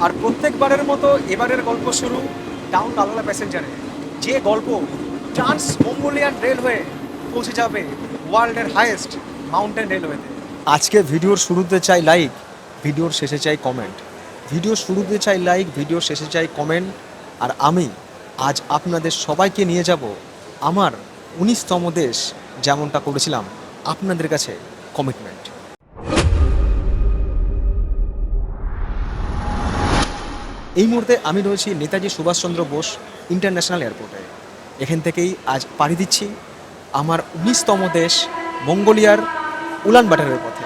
আর প্রত্যেকবারের মতো এবারের গল্প শুরু ডাউন লালগোলা প্যাসেঞ্জারে, যে গল্প ট্রান্স মঙ্গোলিয়ান রেলওয়ে পৌঁছে যাবে ওয়ার্ল্ডের হাইয়েস্ট মাউন্টেন রেলওয়েতে। আজকে ভিডিওর শুরুতে চাই লাইক, ভিডিওর শেষে চাই কমেন্ট। ভিডিওর শুরুতে চাই লাইক, ভিডিওর শেষে চাই কমেন্ট। আর আমি আজ আপনাদের সবাইকে নিয়ে যাব আমার 19তম দেশ, যেমনটা করেছিলাম আপনাদের কাছে কমিটমেন্ট। এই মুহূর্তে আমি রয়েছি নেতাজি সুভাষচন্দ্র বোস ইন্টারন্যাশনাল এয়ারপোর্টে। এখান থেকেই আজ পাড়ি দিচ্ছি আমার 19তম দেশ মঙ্গোলিয়ার উলানবাটারের পথে।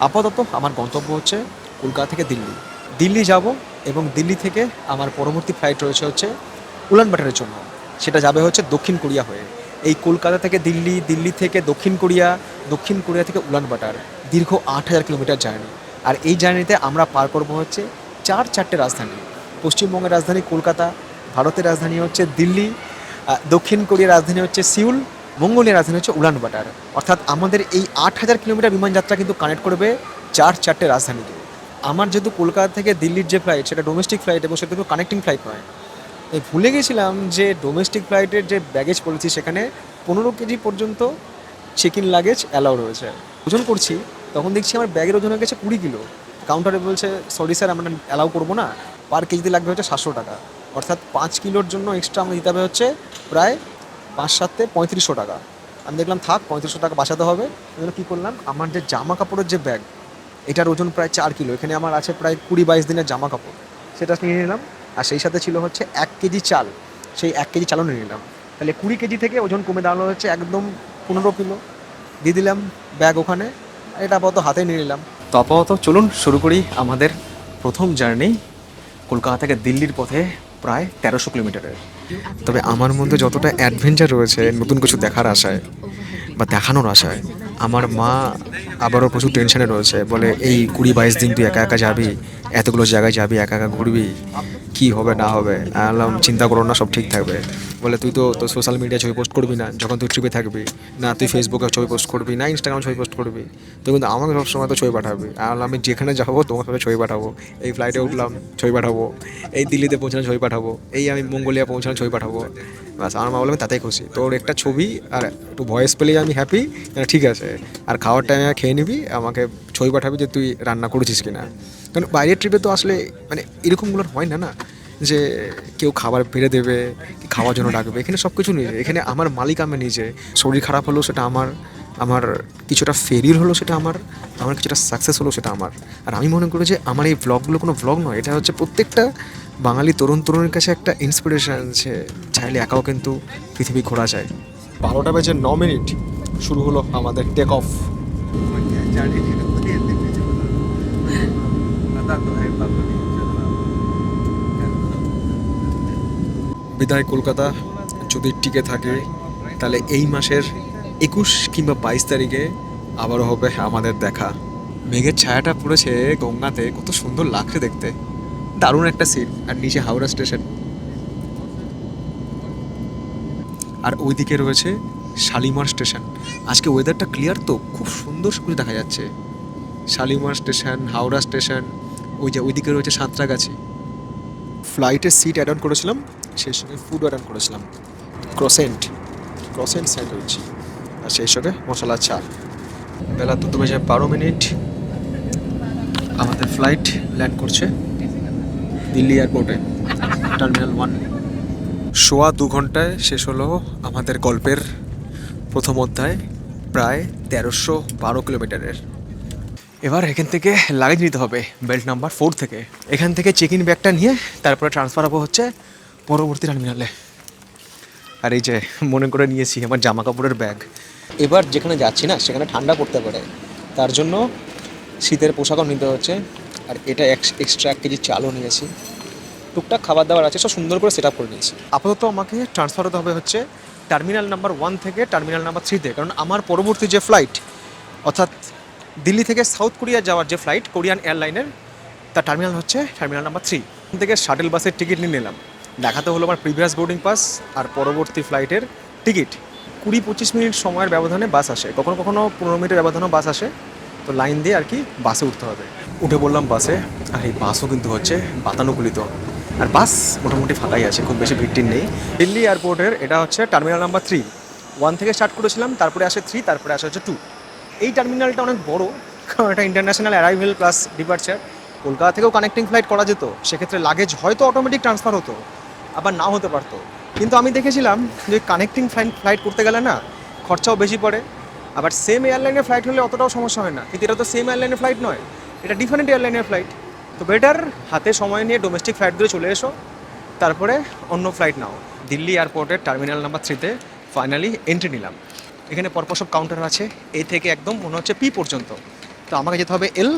আপাতত আমার গন্তব্য হচ্ছে কলকাতা থেকে দিল্লি। দিল্লি যাব এবং দিল্লি থেকে আমার পরবর্তী ফ্লাইট রয়েছে হচ্ছে উলানবাটারের জন্য। সেটা যাবে হচ্ছে দক্ষিণ কোরিয়া হয়ে। এই কলকাতা থেকে দিল্লি, দিল্লি থেকে দক্ষিণ কোরিয়া, দক্ষিণ কোরিয়া থেকে উলানবাটার, দীর্ঘ 8000 কিলোমিটার জার্নি। আর এই জার্নিতে আমরা পার করবো হচ্ছে চারটে রাজধানী। পশ্চিমবঙ্গের রাজধানী কলকাতা, ভারতের রাজধানী হচ্ছে দিল্লি, দক্ষিণ কোরিয়ার রাজধানী হচ্ছে সিউল, মঙ্গোলিয়ার রাজধানী হচ্ছে উলানবাটার। অর্থাৎ আমাদের এই 8000 কিলোমিটার বিমানযাত্রা কিন্তু কানেক্ট করবে চারটে রাজধানীকে। আমার যেহেতু কলকাতা থেকে দিল্লির যে ফ্লাইট সেটা ডোমেস্টিক ফ্লাইট এবং সেটা কিন্তু কানেক্টিং ফ্লাইট নয়। ভুলে গেছিলাম যে ডোমেস্টিক ফ্লাইটের যে ব্যাগেজ পলিসি সেখানে 15 কেজি পর্যন্ত চেক ইন লাগেজ অ্যালাউ রয়েছে। ওজন করছি তখন দেখছি আমার ব্যাগের ওজন হয়ে গেছে 20 কিলো। কাউন্টারে বলছে সরি স্যার, আমরা অ্যালাউ করবো না, পার কেজিতে লাগবে হচ্ছে 700 টাকা। অর্থাৎ 5 কিলোর জন্য এক্সট্রা আমাকে দিতে হবে হচ্ছে প্রায় 5-7 3500 টাকা। আমি দেখলাম থাক, 3500 টাকা বাঁচাতে হবে। এই জন্য কী করলাম, আমার যে জামা কাপড়ের যে ব্যাগ, এটার ওজন প্রায় 4 কিলো। এখানে আমার আছে প্রায় 20-22 দিনের জামা কাপড়, সেটা নিয়ে নিলাম। আর সেই সাথে ছিল হচ্ছে 1 কেজি চাল, সেই 1 কেজি চালও নিয়ে নিলাম। তাহলে 20 কেজি থেকে ওজন কমে দাঁড়ানো হচ্ছে একদম 15 কিলো। দিয়ে দিলাম ব্যাগ ওখানে, এটা আপাতত হাতে নিয়ে নিলাম। তো আপাতত চলুন শুরু করি আমাদের প্রথম জার্নি কলকাতা থেকে দিল্লির পথে, প্রায় 1300 কিলোমিটারের। তবে আমার মধ্যে যতটা অ্যাডভেঞ্চার রয়েছে নতুন কিছু দেখার আশায় বা দেখানোর আশায়, আমার মা আবারও প্রচুর টেনশনে রয়েছে। বলে এই 20-22 দিন তুই একা একা যাবি, এতগুলো জায়গায় যাবি, একা একা ঘুরবি, কী হবে না হবে। আলাম চিন্তা করো না, সব ঠিক থাকবে। বলে তুই তো সোশ্যাল মিডিয়ায় ছবি পোস্ট করবি না যখন তুই ট্রিপে থাকবি, না তুই ফেসবুকে ছবি পোস্ট করবি, না ইনস্টাগ্রামে ছবি পোস্ট করবি, তো কিন্তু আমাকে সবসময় তো ছবি পাঠাবি। আর আমি যেখানে যাবো তোমার সাথে ছবি পাঠাবো। এই ফ্লাইটে উঠলাম ছবি পাঠাবো, এই দিল্লিতে পৌঁছানো ছবি পাঠাবো, এই আমি মঙ্গোলিয়া পৌঁছানো ছবি পাঠাবো। বাস আমার মা বলে আমি তাতেই খুশি, তোর একটা ছবি আর একটু ভয়েস পেলেই আমি হ্যাপি। ঠিক আছে, আর খাওয়ার টাইমে খেয়ে নিবি, আমাকে ছবি পাঠাবি যে তুই রান্না করেছিস কিনা। কারণ বাইরের ট্রিপে তো আসলে মানে এরকমগুলোর হয় না, না যে কেউ খাবার বেড়ে দেবে, খাওয়ার জন্য ডাকবে। এখানে সব কিছু নিজে, এখানে আমার মালিক আমি নিজে। শরীর খারাপ হলো সেটা আমার, আমার কিছুটা ফেলিওর হলো সেটা আমার, আমার কিছুটা সাকসেস হলো সেটা আমার। আর আমি মনে করি যে আমার এই ব্লগগুলো কোনো ব্লগ নয়, এটা হচ্ছে প্রত্যেকটা বাঙালি তরুণ তরুণীর কাছে একটা ইন্সপিরেশন, যে চাইলে একাও কিন্তু পৃথিবী ঘোরা যায়। 12টা বেজে 9 মিনিট শুরু হলো আমাদের টেক অফ। বিদায় কলকাতা। যদি টিকে থাকে তাহলে এই মাসের 21 কিংবা 22 তারিখে আবারও হবে আমাদের দেখা। মেঘের ছায়াটা পড়েছে গঙ্গাতে, কত সুন্দর লাগছে দেখতে, দারুণ একটা সিন। আর নিচে হাওড়া স্টেশন, আর ওইদিকে রয়েছে শালিমার স্টেশন। আজকে ওয়েদারটা ক্লিয়ার, তো খুব সুন্দর সবুজ দেখা যাচ্ছে। শালিমার স্টেশন, হাওড়া স্টেশন, ওই যে ওইদিকে রয়েছে সাঁতরাগাছি। ফ্লাইটের সিট অ্যাড অন করেছিলাম, সেই সঙ্গে ফুড অ্যাড অন করেছিলাম। ক্রসেন্ট স্যান্ডউইচ, আর সেই সঙ্গে মশলা চা। বেলা 2 বেজে 12 মিনিট আমাদের ফ্লাইট ল্যান্ড করছে দিল্লি এয়ারপোর্টে, টার্মিনাল 1। সোয়া 2 ঘন্টায় শেষ হলো আমাদের গল্পের প্রথম অধ্যায়, প্রায় 1312 কিলোমিটারের। এবার এখান থেকে লাগেজ নিতে হবে বেল্ট নাম্বার 4 থেকে। এখান থেকে চেক ইন ব্যাগটা নিয়ে তারপরে ট্রান্সফার হবো হচ্ছে পরবর্তী টার্মিনালে। আর এই যে মনে করে নিয়েছি আমার জামা কাপড়ের ব্যাগ। এবার যেখানে যাচ্ছি না সেখানে ঠান্ডা পড়তে পারে, তার জন্য শীতের পোশাকও নিতে হচ্ছে। আর এটা এক্সট্রা 1 কেজি চালও নিয়েছি। টুকটাক খাবার দাবার আছে, সব সুন্দর করে সেট আপ করে নিয়েছি। আপাতত আমাকে ট্রান্সফার হতে হবে হচ্ছে টার্মিনাল নাম্বার 1 থেকে টার্মিনাল নাম্বার 3-তে, কারণ আমার পরবর্তী যে ফ্লাইট, অর্থাৎ দিল্লি থেকে সাউথ কোরিয়া যাওয়ার যে ফ্লাইট কোরিয়ান এয়ারলাইনের, তার টার্মিনাল হচ্ছে টার্মিনাল নাম্বার 3। এখান থেকে শাটেল বাসের টিকিট নিয়ে নিলাম। দেখাতে হলো আমার প্রিভিয়াস বোর্ডিং পাস আর পরবর্তী ফ্লাইটের টিকিট। 20-25 মিনিট সময়ের ব্যবধানে বাস আসে, কখনো কখনো 15 মিনিটের ব্যবধানেও বাস আসে। তো লাইন দিয়ে আর কি বাসে উঠতে হবে। উঠে বললাম বাসে, আর এই বাসও কিন্তু হচ্ছে বাতানুকূলিত, আর বাস মোটামুটি ফাঁকাই আছে, খুব বেশি ভিড় নেই। দিল্লি এয়ারপোর্টের এটা হচ্ছে টার্মিনাল নাম্বার 3। 1 থেকে স্টার্ট করেছিলাম, তারপরে আসে 3, তারপরে আসে হচ্ছে 2। এই টার্মিনালটা অনেক বড়, কারণ এটা international arrival plus departure. Kolkata থেকেও কানেক্টিং ফ্লাইট করা যেত, সেক্ষেত্রে লাগেজ হয়তো অটোমেটিক ট্রান্সফার হতো, আবার নাও হতে পারতো। কিন্তু আমি দেখেছিলাম যে কানেক্টিং ফ্লাইট করতে গেলে না খরচাও বেশি পড়ে, আবার সেম এয়ারলাইনের ফ্লাইট হলে অতটাও সমস্যা হয় না। কিন্তু এটা তো সেম এয়ারলাইনের ফ্লাইট নয়, এটা ডিফারেন্ট এয়ারলাইনের ফ্লাইট। তো বেটার হাতে সময় নিয়ে ডোমেস্টিক ফ্লাইট ধরে চলে এসো, তারপরে অন্য ফ্লাইট নাও। দিল্লি এয়ারপোর্টের টার্মিনাল নাম্বার 3-তে ফাইনালি এন্ট্রি নিলাম। এখানে পরপর সব কাউন্টার আছে, এ থেকে একদম মনে হচ্ছে পি পর্যন্ত। তো আমাকে যেতে হবে এল,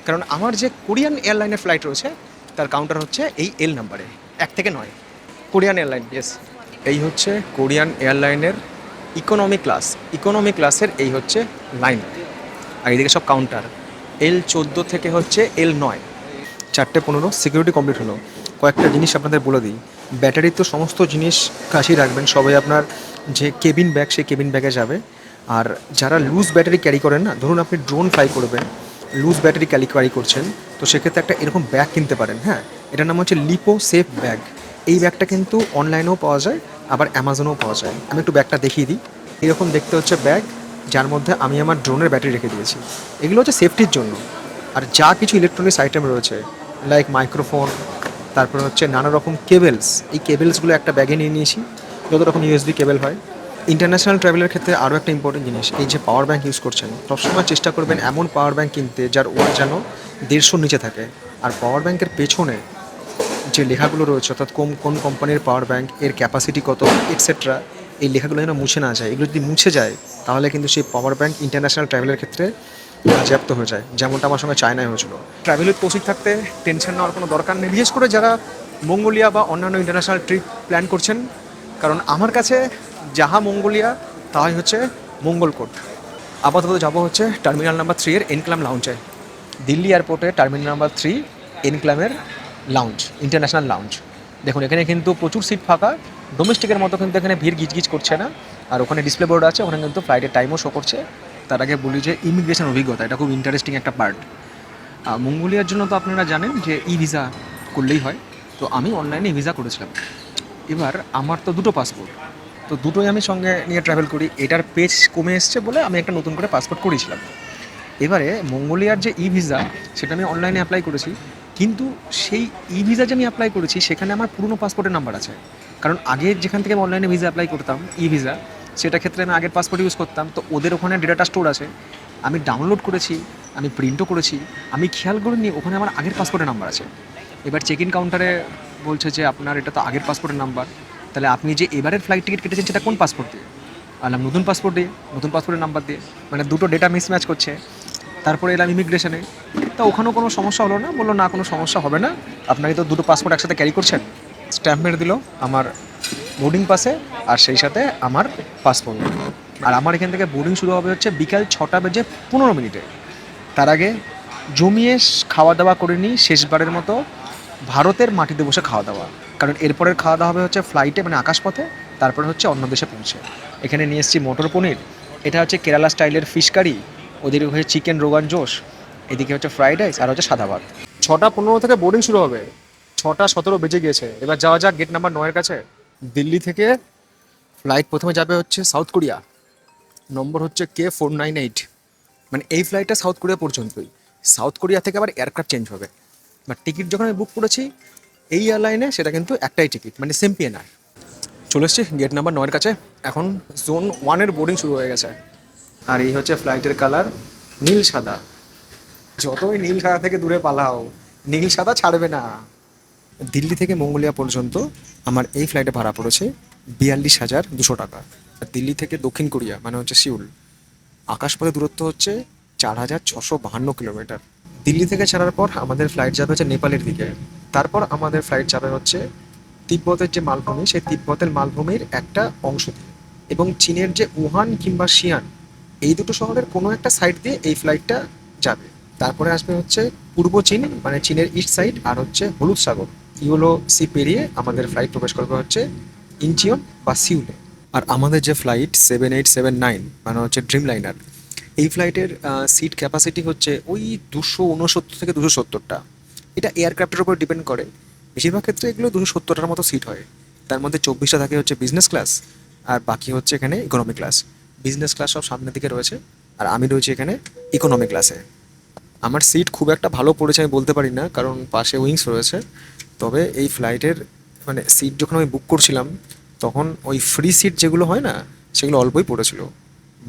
কারণ আমার যে কোরিয়ান এয়ারলাইনের ফ্লাইট রয়েছে তার কাউন্টার হচ্ছে এই এল নাম্বারে, 1 থেকে 9। Korean airline, yes. এই হচ্ছে কোরিয়ান এয়ারলাইনের ইকোনমি ক্লাসের এই হচ্ছে লাইন, আর এইদিকে সব কাউন্টার। L14 থেকে হচ্ছে L9। 4:15 সিকিউরিটি কমপ্লিট হলো। কয়েকটা জিনিস আপনাদের বলে দিই। ব্যাটারির তো সমস্ত জিনিস কাছেই রাখবেন, সবাই আপনার যে কেবিন ব্যাগ সেই কেবিন ব্যাগে যাবে। আর যারা লুজ ব্যাটারি ক্যারি করেন না, ধরুন আপনি ড্রোন ফ্লাই করবেন, লুজ ব্যাটারি ক্যারি করছেন, তো সেক্ষেত্রে একটা এরকম ব্যাগ কিনতে পারেন। হ্যাঁ, এটার নাম হচ্ছে লিপো সেফ ব্যাগ। এই ব্যাগটা কিন্তু অনলাইনেও পাওয়া যায়, আবার অ্যামাজনেও পাওয়া যায়। আমি একটু ব্যাগটা দেখিয়ে দিই। এরকম দেখতে হচ্ছে ব্যাগ, যার মধ্যে আমি আমার ড্রোনের ব্যাটারি রেখে দিয়েছি। এগুলো হচ্ছে সেফটির জন্য। আর যা কিছু ইলেকট্রনিক্স আইটেম রয়েছে, লাইক মাইক্রোফোন, তারপরে হচ্ছে নানা রকম কেবেলস, এই কেবেলসগুলো একটা ব্যাগে নিয়ে নিয়েছি, যত রকম ইউএসবি কেবেল হয়। ইন্টারন্যাশনাল ট্রাভেলের ক্ষেত্রে আরও একটা ইম্পর্টেন্ট জিনিস, এই যে পাওয়ার ব্যাঙ্ক ইউজ করছেন, সবসময় চেষ্টা করবেন এমন পাওয়ার ব্যাঙ্ক কিনতে যার ওয়াট যেন 150 নিচে থাকে। আর পাওয়ার ব্যাঙ্কের পেছনে যে লেখাগুলো রয়েছে, অর্থাৎ কোন কোম্পানির পাওয়ার ব্যাঙ্ক, এর ক্যাপাসিটি কত, এটসেট্রা, এই লেখাগুলো যেন মুছে না যায়। এগুলো যদি মুছে যায় তাহলে কিন্তু সেই পাওয়ার ব্যাঙ্ক ইন্টারন্যাশনাল ট্রাভেলের ক্ষেত্রে বাজেয়াপ্ত হয়ে যায়, যেমনটা আমার সঙ্গে চায়নায় হয়েছিল। ট্রাভেল উইথ কৌশিক থাকতে টেনশন নেওয়ার কোনো দরকার নেই, বিশেষ করে যারা মঙ্গোলিয়া বা অন্যান্য ইন্টারন্যাশনাল ট্রিপ প্ল্যান করছেন, কারণ আমার কাছে যাহা মঙ্গোলিয়া তাই হচ্ছে মঙ্গল কোট। আপাতত যাবো হচ্ছে টার্মিনাল নাম্বার 3 এর এনক্লাম লাউঞ্জে। দিল্লি এয়ারপোর্টে টার্মিনাল নাম্বার 3 এনক্লামের লাউঞ্জ, ইন্টারন্যাশনাল লাউঞ্জ। দেখুন এখানে কিন্তু প্রচুর সিট ফাঁকা, ডোমেস্টিকের মতো কিন্তু এখানে ভিড় গিজগিজ করছে না। আর ওখানে ডিসপ্লে বোর্ড আছে, ওখানে কিন্তু ফ্লাইটের টাইমও শো করছে। তার আগে বলি যে ইমিগ্রেশন অভিজ্ঞতা, এটা খুব ইন্টারেস্টিং একটা পার্ট। মঙ্গোলিয়ার জন্য তো আপনারা জানেন যে ই ভিসা করলেই হয়, তো আমি অনলাইনে ই ভিসা করেছিলাম। এবার আমার তো দুটো পাসপোর্ট, তো দুটোই আমি সঙ্গে নিয়ে ট্রাভেল করি। এটার পেজ কমে এসছে বলে আমি একটা নতুন করে পাসপোর্ট করেছিলাম। এবারে মঙ্গোলিয়ার যে ই ভিসা সেটা আমি অনলাইনে অ্যাপ্লাই করেছি, কিন্তু সেই ই ভিসা যে আমি অ্যাপ্লাই করেছি সেখানে আমার পুরনো পাসপোর্টের নাম্বার আছে। কারণ আগে যেখান থেকে আমি অনলাইনে ভিসা অ্যাপ্লাই করতাম ই ভিসা, সেটা ক্ষেত্রে আমি আগের পাসপোর্ট ইউজ করতাম, তো ওদের ওখানে ডেটাটা স্টোর আছে। আমি ডাউনলোড করেছি, আমি প্রিন্টও করেছি, আমি খেয়াল করিনি ওখানে আমার আগের পাসপোর্টের নাম্বার আছে। এবার চেক ইন কাউন্টারে বলছে যে আপনার এটা তো আগের পাসপোর্টের নাম্বার, তাহলে আপনি যে এবারের ফ্লাইট টিকিট কেটেছেন সেটা কোন পাসপোর্ট দিয়ে? আলাম নতুন পাসপোর্ট দিয়ে, নতুন পাসপোর্টের নাম্বার দিয়ে, মানে দুটো ডেটা মিসম্যাচ করছে। তারপরে এলাম ইমিগ্রেশনে, তো ওখানেও কোনো সমস্যা হলো না, বললো না কোনো সমস্যা হবে না, আপনাকে তো দুটো পাসপোর্ট একসাথে ক্যারি করছেন। স্ট্যাম্প মেরে দিল আমার বোর্ডিং পাসে, আর সেই সাথে আমার পাসপোর্ট। আর আমার এখান থেকে বোর্ডিং শুরু হবে হচ্ছে বিকাল 6:15। তার আগে জমিয়ে খাওয়া দাওয়া করে নিই শেষবারের মতো, ভারতের মাটিতে বসে খাওয়া দাওয়া। কারণ এরপরের খাওয়া দাওয়া হবে হচ্ছে ফ্লাইটে, মানে আকাশপথে, তারপরে হচ্ছে অন্য দেশে পৌঁছে। এখানে নিয়ে এসেছি মটর পনির, এটা হচ্ছে কেরালা স্টাইলের ফিশ কারি, ওদিকে হচ্ছে চিকেন রোগান জোশ, এদিকে হচ্ছে ফ্রাইড রাইস, আর হচ্ছে সাদা ভাত। 6:15 থেকে বোর্ডিং শুরু হবে, 6:17 বেজে গিয়েছে। এবার যাওয়া যাক গেট নাম্বার 9-এর কাছে। দিল্লি থেকে ফ্লাইট প্রথমে যাবে হচ্ছে সাউথ কোরিয়া, নম্বর হচ্ছে K498। মানে এই ফ্লাইটটা সাউথ কোরিয়া পর্যন্তই, সাউথ কোরিয়া থেকে আবার এয়ারক্রাফট চেঞ্জ হবে। বাট টিকিট যখন আমি বুক করেছি এই এয়ারলাইনে, সেটা কিন্তু একটাই টিকিট, মানে সেম পিএনআর। চলে এসছি গেট নাম্বার 9-এর কাছে, এখন জোন 1-এর বোর্ডিং শুরু হয়ে গেছে। আর এই হচ্ছে ফ্লাইটের কালার, নীল সাদা। যতই নীল সাদা থেকে দূরে পালাও, নীল সাদা ছাড়বে না। দিল্লি থেকে মঙ্গোলিয়া পর্যন্ত আমার এই ফ্লাইটে ভাড়া পড়েছে 42,200 টাকা। আর দিল্লি থেকে দক্ষিণ কোরিয়া মানে হচ্ছে সিউল, আকাশপথে দূরত্ব হচ্ছে 4,652 কিলোমিটার। দিল্লি থেকে ছাড়ার পর আমাদের ফ্লাইট যাবে হচ্ছে নেপালের দিকে, তারপর আমাদের ফ্লাইট যাবে হচ্ছে তিব্বতের যে মালভূমি, সেই তিব্বতের মালভূমির একটা অংশ দিয়ে, এবং চীনের যে উহান কিংবা শিয়ান, এই দুটো শহরের কোনো একটা সাইড দিয়ে এই ফ্লাইটটা যাবে। তারপরে আসবে হচ্ছে পূর্ব চীন, মানে চীনের ইস্ট সাইড, আর হচ্ছে হলুদ সাগর, ইউলো সি পেরিয়ে আমাদের ফ্লাইট প্রবেশ করবে হচ্ছে ইঞ্চিয়ন বা সিউলে। আর আমাদের যে ফ্লাইট 7879 মানে হচ্ছে ড্রিম লাইনার, এই ফ্লাইটের সিট ক্যাপাসিটি হচ্ছে ওই 269 থেকে 270টা। এটা এয়ারক্রাফটের উপর ডিপেন্ড করে। বেশিরভাগ ক্ষেত্রে এগুলো 270টার মতো সিট হয়। তার মধ্যে 24টা থাকে হচ্ছে বিজনেস ক্লাস, আর বাকি হচ্ছে এখানে ইকোনমি ক্লাস। বিজনেস ক্লাস সব সামনের দিকে রয়েছে, আর আমি রয়েছি এখানে ইকোনমি ক্লাসে। আমার সিট খুব একটা ভালো পড়েছে আমি বলতে পারি না, কারণ পাশে উইংস রয়েছে। তবে এই ফ্লাইটের মানে সিট যখন আমি বুক করছিলাম, তখন ওই ফ্রি সিট যেগুলো হয় না, সেগুলো অল্পই পড়েছিল।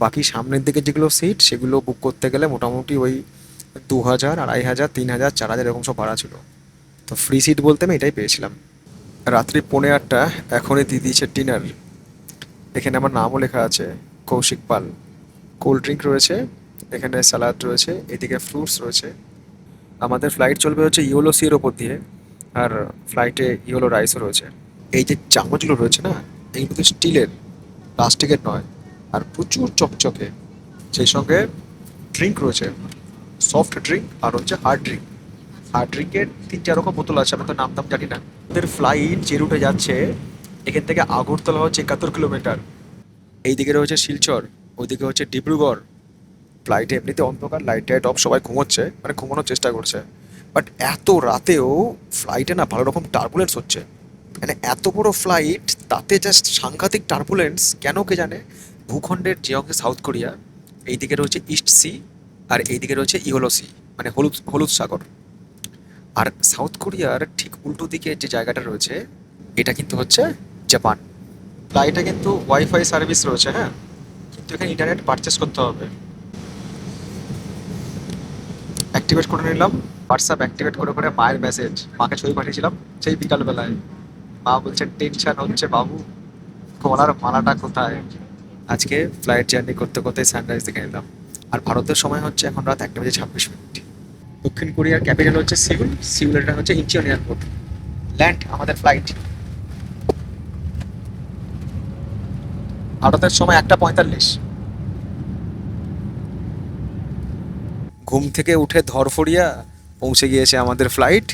বাকি সামনের দিকে যেগুলো সিট, সেগুলো বুক করতে গেলে মোটামুটি ওই 2000, 2500, 3000, 4000 এরকম সব ভাড়া ছিল। তো ফ্রি সিট বলতে আমি এটাই পেয়েছিলাম। রাত্রি 8:30, এখনই দিয়ে দিয়েছে ডিনার। এখানে আমার নামও লেখা আছে, কৌশিক পাল। কোল্ড ড্রিঙ্ক রয়েছে, এখানে স্যালাড রয়েছে, এদিকে ফ্রুটস রয়েছে। আমাদের ফ্লাইট চলবে হচ্ছে ইয়োলো সির ওপর দিয়ে, আর ফ্লাইটে ইয়োলো রাইসও রয়েছে। এই যে চামচগুলো রয়েছে না, এইগুলো স্টিলের, প্লাস্টিকের নয়, আর প্রচুর চকচকে। সেই সঙ্গে ড্রিঙ্ক রয়েছে, সফট ড্রিঙ্ক আর হচ্ছে হার্ড ড্রিঙ্ক। হার্ড ড্রিঙ্কের 3-4 রকম বোতল আছে, আমি তো নাম জানি না। আমাদের ফ্লাইট যে রুটে যাচ্ছে, এখান থেকে আগরতলা হচ্ছে 71 কিলোমিটার। এইদিকে রয়েছে শিলচর, ওইদিকে হচ্ছে ডিব্রুগড়। ফ্লাইটে এমনিতে অন্ধকার, লাইট টাইট অফ, সবাই ঘুমোচ্ছে, মানে ঘুমানোর চেষ্টা করছে। বাট এত রাতেও ফ্লাইটে না ভালো রকম টার্বুলেন্স হচ্ছে। মানে এত বড় ফ্লাইট, তাতে জাস্ট সাংঘাতিক টার্বুলেন্স, কেন কে জানে। ভূখণ্ডের যে অংশে সাউথ কোরিয়া, এইদিকে রয়েছে ইস্ট সি, আর এইদিকে রয়েছে ইয়েলো সি, মানে হলুদ হলুদ সাগর। আর সাউথ কোরিয়ার ঠিক উল্টো দিকে যে জায়গাটা রয়েছে, এটা কিন্তু হচ্ছে জাপান। ফ্লাইটে কিন্তু ওয়াইফাই সার্ভিস রয়েছে, হ্যাঁ, কিন্তু এখানে ইন্টারনেট পারচেস করতে হবে। অ্যাক্টিভেট করে নিলাম। হোয়াটসঅ্যাপ অ্যাক্টিভেট করে করে মায়ের মেসেজ, মাকে ছবি পাঠিয়েছিলাম সেই বিকালবেলায়। মা বলছে টেনশন হচ্ছে বাবু, গলার মালাটা কোথায়। আজকে ফ্লাইট জার্নি করতে করতে সানরাইজ দেখে নিলাম। আর ভারতের সময় হচ্ছে এখন রাত 1:26। দক্ষিণ কোরিয়ার ক্যাপিটাল হচ্ছে সিউল, সিউলের এটা হচ্ছে ইনচিয়ন এয়ারপোর্ট। ল্যান্ড আমাদের ফ্লাইট। ভারতের সময় 1:45। ঘুম থেকে উঠে ধরফড়িয়া পৌঁছে গিয়েছে আমাদের ফ্লাইট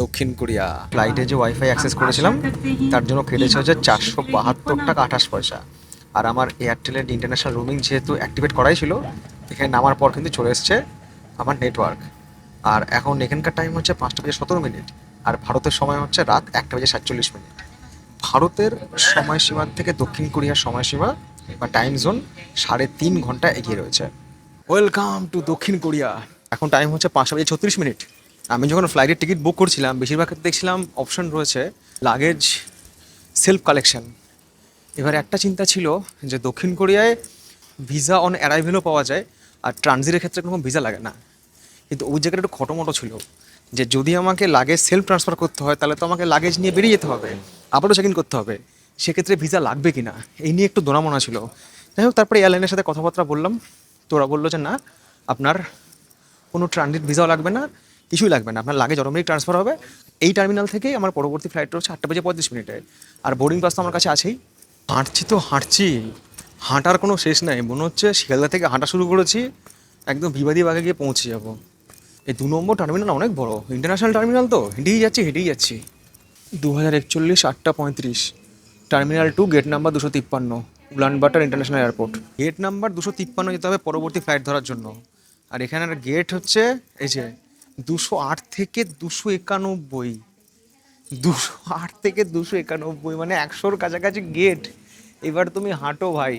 দক্ষিণ কোরিয়া। ফ্লাইটে যে ওয়াইফাই অ্যাক্সেস করেছিলাম, তার জন্য কেটেছে হচ্ছে 472 টাকা 28 পয়সা। আর আমার এয়ারটেলের ইন্টারন্যাশনাল রোমিং যেহেতু অ্যাক্টিভেট করাই ছিল, এখানে নামার পর কিন্তু চলে এসছে আমার নেটওয়ার্ক। আর এখন এখানকার টাইম হচ্ছে 5:17, আর ভারতের সময় হচ্ছে রাত 1:47। ভারতের সময়সীমার থেকে দক্ষিণ কোরিয়ার সময়সীমা বা টাইম জোন 3.5 ঘন্টা এগিয়ে রয়েছে। ওয়েলকাম টু দক্ষিণ কোরিয়া। এখন টাইম হচ্ছে 5:36। আমি যখন ফ্লাইটের টিকিট বুক করছিলাম, বেশিরভাগ ক্ষেত্রে দেখছিলাম অপশন রয়েছে লাগেজ সেলফ কালেকশন। এবার একটা চিন্তা ছিল যে দক্ষিণ কোরিয়ায় ভিসা অন অ্যারাইভেলও পাওয়া যায়, আর ট্রানজিটের ক্ষেত্রে কোনো ভিসা লাগে না। কিন্তু ওই জায়গাটা একটু খটোমটো ছিল, যে যদি আমাকে লাগেজ সেলফ ট্রান্সফার করতে হয়, তাহলে তো আমাকে লাগেজ নিয়ে বেরিয়ে যেতে হবে, আবারও চেক ইন করতে হবে। সেক্ষেত্রে ভিসা লাগবে কি না, এই নিয়ে একটু দোনামোনা ছিল। যাই হোক, তারপরে এয়ারলাইনের সাথে কথাবার্তা বললাম, তো ওরা বললো যে না, আপনার কোনো ট্রানজিট ভিসাও লাগবে না, কিছুই লাগবে না, আপনার লাগেজ অটোমেটিক ট্রান্সফার হবে। এই টার্মিনাল থেকেই আমার পরবর্তী ফ্লাইটটা হচ্ছে 8:35। আর বোর্ডিং পাস তো আমার কাছে আছেই। হাঁটছি তো হাঁটছি, হাঁটার কোনো শেষ নাই। মনে হচ্ছে শিয়ালদা থেকে হাঁটা শুরু করেছি, একদম বিবাদী বাগে গিয়ে পৌঁছে যাবো। এই 2 নম্বর টার্মিনাল অনেক বড়, ইন্টারন্যাশনাল টার্মিনাল, তো হেঁটেই যাচ্ছি। 2041, 8:35। Terminal 2, gate number 253, Ulaanbaatar international airport. Gate number 253 যেতে হবে পরবর্তী ফ্লাইট ধরার জন্য। আর এখানের গেট হচ্ছে এই যে 208 থেকে 291। 208 থেকে 291, মানে 100-র কাছাকাছি গেট। এবার তুমি হাঁটো ভাই।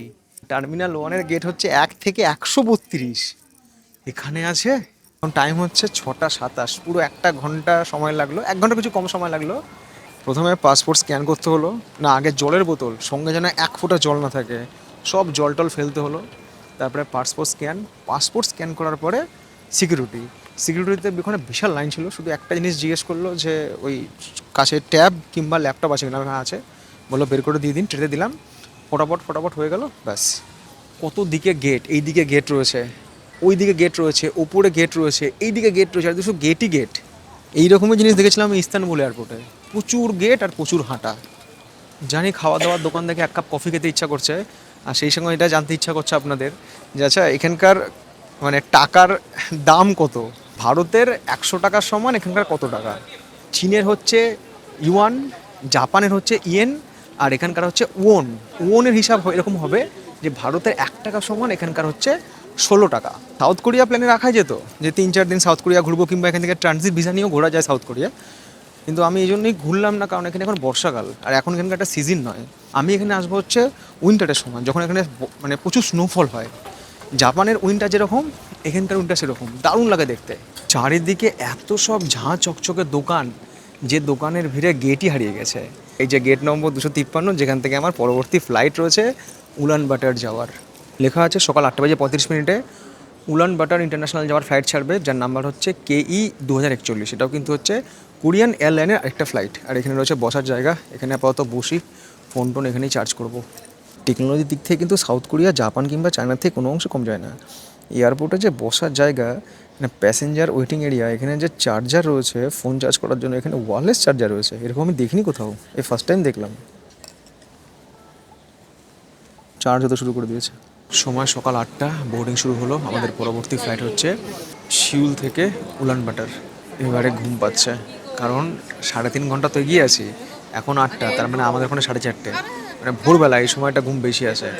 টার্মিনাল 1-এর গেট হচ্ছে 1 থেকে 132। এখানে আছে। এখন টাইম হচ্ছে 6:27, পুরো 1 ঘন্টা সময় লাগলো, 1 ঘন্টা কিছু কম সময় লাগলো। প্রথমে পাসপোর্ট স্ক্যান করতে হলো, না আগে জলের বোতল সঙ্গে যেন 1 ফোঁটা জল না থাকে, সব জল টল ফেলতে হলো। তারপরে পাসপোর্ট স্ক্যান করার পরে সিকিউরিটিতে ওখানে বিশাল লাইন ছিল। শুধু একটা জিনিস জিজ্ঞেস করলো যে ওই কাছে ট্যাব কিংবা ল্যাপটপ আছে কিনা, ওখানে আছে, বললো বের করে দিয়ে দিন, ট্রেতে দিলাম, ফটাফট হয়ে গেল, ব্যাস। কত দিকে গেট, এই দিকে গেট রয়েছে, ওই দিকে গেট রয়েছে, ওপরে গেট রয়েছে, এই দিকে গেট রয়েছে, আর দুশো গেটই গেট। এইরকমই জিনিস দেখেছিলাম আমি ইস্তানবুল এয়ারপোর্টে, প্রচুর গেট আর প্রচুর হাঁটা। জানি খাওয়া দাওয়ার দোকান থেকে 1 কাপ কফি খেতে ইচ্ছা করছে, আর সেই সঙ্গে এটা জানতে ইচ্ছা করছে আপনাদের যে আচ্ছা এখানকার মানে টাকার দাম কত। ভারতের 100 টাকার সমান এখানকার কত টাকা। চীনের হচ্ছে ইউয়ান, জাপানের হচ্ছে ইয়েন, আর এখানকার হচ্ছে ওনের হিসাব এরকম হবে যে ভারতের 1 টাকা সমান এখানকার হচ্ছে 16 টাকা। সাউথ কোরিয়া প্ল্যানে রাখা যেত যে 3-4 দিন সাউথ কোরিয়া ঘুরবো, কিংবা এখান থেকে ট্রানজিট ভিসা নিয়েও ঘোরা যায় সাউথ কোরিয়া, কিন্তু আমি এই জন্যই ঘুরলাম না, কারণ এখানে এখন বর্ষাকাল আর এখন এখানকার একটা সিজন নয়। আমি এখানে আসবো হচ্ছে উইন্টারের সময়, যখন এখানে মানে প্রচুর স্নোফল হয়। জাপানের উইন্টার যেরকম, এখানকার উইন্টার সেরকম, দারুণ লাগে দেখতে। চারিদিকে এত সব ঝাঁ চকচকে দোকান, যে দোকানের ভিড়ে গেটই হারিয়ে গেছে। এই যে গেট নম্বর 253, যেখান থেকে আমার পরবর্তী ফ্লাইট রয়েছে উলান বাটার যাওয়ার। লেখা আছে সকাল 8:35 উলান বাটার ইন্টারন্যাশনাল যাওয়ার ফ্লাইট ছাড়বে, যার নাম্বার হচ্ছে KE 2041। এটাও কিন্তু হচ্ছে কোরিয়ান এয়ারলাইনের আরেকটা ফ্লাইট। আর এখানে রয়েছে বসার জায়গা, এখানে আপাতত বসি, ফোন টোন এখানেই চার্জ করব। টেকনোলজির দিক থেকে কিন্তু সাউথ কোরিয়া, জাপান কিংবা চায়নার থেকে কোনো অংশে কম যায় না। এয়ারপোর্টে যে বসার জায়গা, মানে প্যাসেঞ্জার ওয়েটিং এরিয়া, এখানে যে চার্জার রয়েছে ফোন চার্জ করার জন্য, এখানে ওয়্যারলেস চার্জার রয়েছে, এরকম আমি দেখিনি কোথাও, এই ফার্স্ট টাইম দেখলাম। চার্জ হতে শুরু করে দিয়েছে। সময় সকাল 8টা, বোর্ডিং শুরু হলো। আমাদের পরবর্তী ফ্লাইট হচ্ছে সিউল থেকে উলান বাটার। এবারে ঘুম পাচ্ছে, কারণ 3.5 ঘন্টা তো এগিয়ে আছি। এখন 8টা, তার মানে আমাদের ওখানে 4:30, মানে ভোরবেলা এই সময়টা ঘুম বেশি আসে।